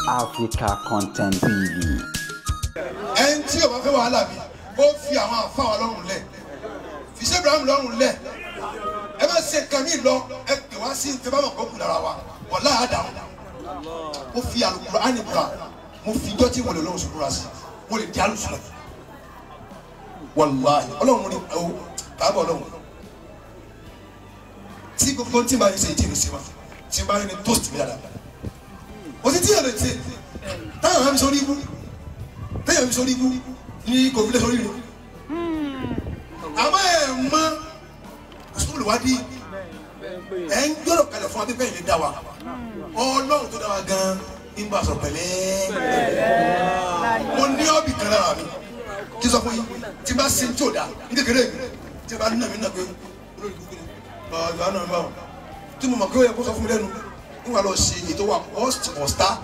Africa Content TV. ẹn tí o bá fẹ́ wàhálà mi ó fi àwọn àfa wa lọ́rùn lẹ̀ fi ṣé Ibrahim lọ́rùn lẹ̀ ẹ má ṣe nǹkan mi lọ ẹ pè wá sí ìfẹ́ bá mọ̀ kó kù lára wa wọ́n láyà dáhùn mo fi Al-Qur'ani búra mo fi ijọ́ tí mo lè lọ́wọ́ sùn búra sí mo lè di alùsùn wàláhì ọlọ́run ní káàbọ̀ ọlọ́run tí gbogbo tí n bá yẹ ṣe ìdí mi sí wa tí n bá yẹ ní toast mi dáadáa kò sí tí yẹn lè ṣe táwọn àmì sórí ibú téèyàn mi sórí ibú ní kò fi lè sórí rẹ àmọ́ ẹ̀ mọ́ sùúrù wádìí ẹ̀ ń gbọ́dọ̀ kalẹ̀ fún abẹ́fẹ́ yìí lè dá wa ọlọ́run tó dá wa gan ń bá a sọ̀rọ̀ pẹ̀lẹ́ mo ní ọ́bì kan lára mi kí sọ fún yín tí bá ṣe tí ò dá ní kékeré mi tí bá nínú mi náà pé olórí kúkú ni bàbá náà bá wọn tí mo mọ̀ pé ó yẹ kó sọ fún mi lẹ́nu níwà lọ ṣe ètò wa post or star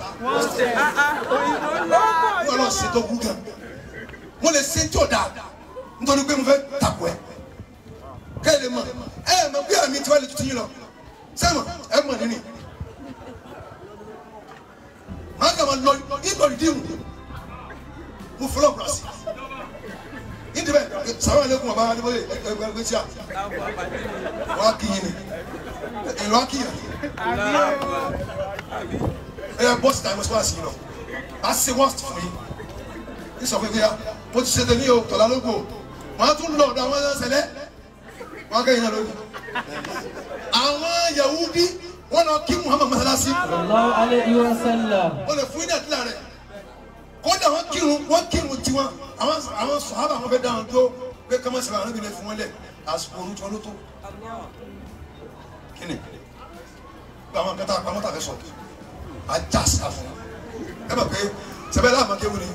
níwà lọ ṣe tó gúgàn mo lè ṣe tí ò dá nítorí pé mo fẹ́ takò ẹ kẹ́ lè mọ̀ ẹ mọ̀ bí àmì tí wàá lè tutù yín lọ sẹ́mọ̀ ẹ mọ̀ nínú màá kà máa lọ ìgbọ̀rì dìrù mo fọlọ́ bùrọ̀ sí ìdí bẹ́ẹ̀ sàwọn ẹlẹ́kùn ọba adébóyè ẹgbẹ́ tí a wọ́n á kí yín ni èrò á kí yín ẹ bọ́sì tàbí mọ́sí wá sí yín lọ á ṣe wọ́ọ̀sì fún yín ní sọ fún yín mo ti ṣe tèmi o tọ̀lá lóko wọ́n á tún lọ ọ̀dọ̀ àwọn ẹlẹ́sẹ̀lẹ̀ wọ́n á kẹ́yìn náà lónìí àwọn Yahudi wọ́n lọ kí Muhammad masalasi sallallahu alayhi wa sallam wọ́n lè fún yín ní àtìlá rẹ̀ kódà wọ́n kírun tiwọn àwọn sọ̀hábà wọn fẹ́ dáhùn tó pé kọ́mọ̀ sábà wọn bìnrin fún wọn lẹ̀ àsìkò orun tí wọn ló tó kíni gba àwọn kẹta àpamọ́ tàbí sọ ajá sáfù ẹ bọ̀ pé sẹ́bẹ̀ láàmú kéwù ni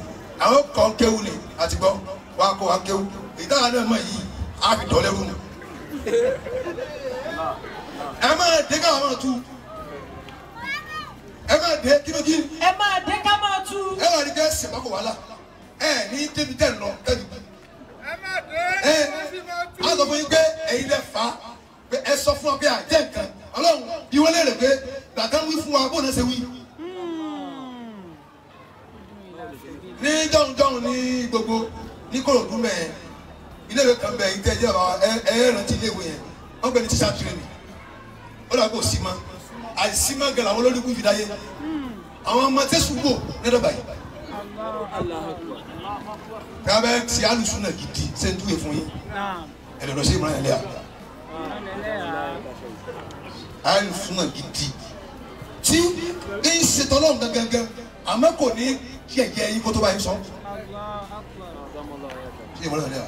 àwọn kọ́ kéwù ni àti gbọ́ wà á kó wa kéwù ìdáhà náà mọ̀ yìí á fi dọ́lẹ́ rú mu ẹ máa dé ká máa tú ẹ máa dé kílódé ẹ máa dé ká máa tú ẹ wà ní kẹ́ ẹ sèpá kò wàhálà ẹ ní débi tẹ̀ lọ ẹni ẹ á sọ fún yín pé ẹ̀yin lẹ fà á pé ẹ sọ fún wa pé àjẹ́ nǹkan ọlọ́run ìwé lérè pé gbàgbá wí fún wa bó náà ṣe wí. ní jọ̀hún ní gbogbo ní Kòròdú mẹ́ẹ̀ iléèwé kan bẹ̀ ìtẹ́ ìjọba ẹ rántí iléèwé yẹn wọ́n gbé ní tíṣà tìrẹ̀nì ó dàgbò sí ma àìsí ma gẹ̀rẹ́ àwọn olórí kú ìfidáyé àwọn ọmọ tẹ́sùn gbò lẹ́dọ̀bà yìí. kábẹ́ ti alùsùn náà gidi ṣe ń túwèé fún yín ẹ̀dọ̀dọ̀ sí ìmọ̀ràn ẹ̀lẹ́à alùsùn náà gidi tí ń ṣètò ọlọ́run gangan àmọ́ kò ní kí ẹ̀jẹ̀ yín kó tó bá yín sọ. sí ìmọ̀ràn ẹ̀lẹ́à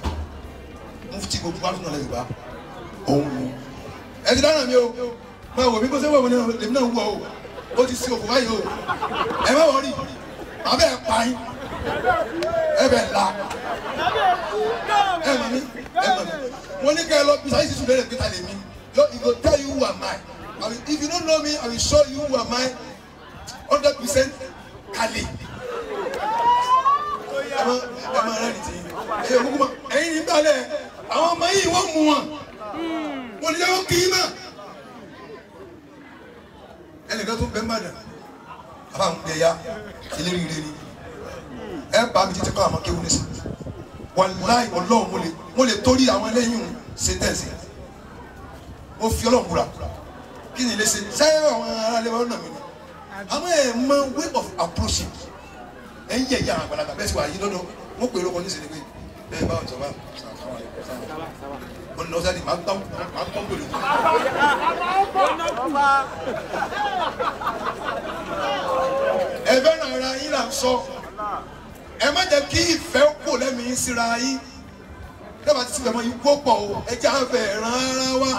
mufti gbogbo alùsùn náà lẹ́yìn bá òun lù ẹ ti dáná mi o máa wò mí kó sẹ́wọ̀n mi lèmi náà wù ọ́ o ti sin òkú báyìí o ẹ má wọrí abẹ́ ẹ̀ pa yín ẹ bẹ̀ la ẹ mọ̀ mi wọ́n ní ká ẹ lọ bí sáyé sísun lẹ́rẹ̀ pété lèmi he go tell you who am I if you don't know me I will show you who am I 100% kale ẹ má rẹ́ ní ti ẹ kúkú ma ẹ̀yin ní gbàlẹ̀ àwọn ọmọ yìí wọ́n mú wọn wọ́n ní yẹ́wọ́ kì í mọ̀ ẹnìkan tó bẹ́ẹ̀ mbàdàn àbá ń gbẹ̀yà eléríire ni ẹ bá mi títí kọ́ àwọn kéwù nísìn wàláì ọlọ́run mo lè torí àwọn ẹlẹ́yìn ṣe tẹ̀sí mo fi ọlọ́run búra kí ni ilé ṣe sẹ́yìn àwọn aráàlú wọn nà mí ni àwọn ẹ̀ mọ way of approaching ẹ̀ ń yẹ̀ yẹ̀ àwọn àgbàlagbà bẹ́ẹ̀ sì wà yí lọ́dọ̀ mo pè é lóko nísìnyí pé bẹ́ẹ̀ bá ọ̀jọ̀ bá on knows that my tongue will ẹ fẹ́ ràn ara yín là ń sọ ẹ má jẹ́ kí ìfẹ́ kò lẹ́mìí síra yín dábàá ti síbẹ̀ mọ́ ikú pọ̀ o ẹ jẹ́ àfẹ́ ràn ara wa.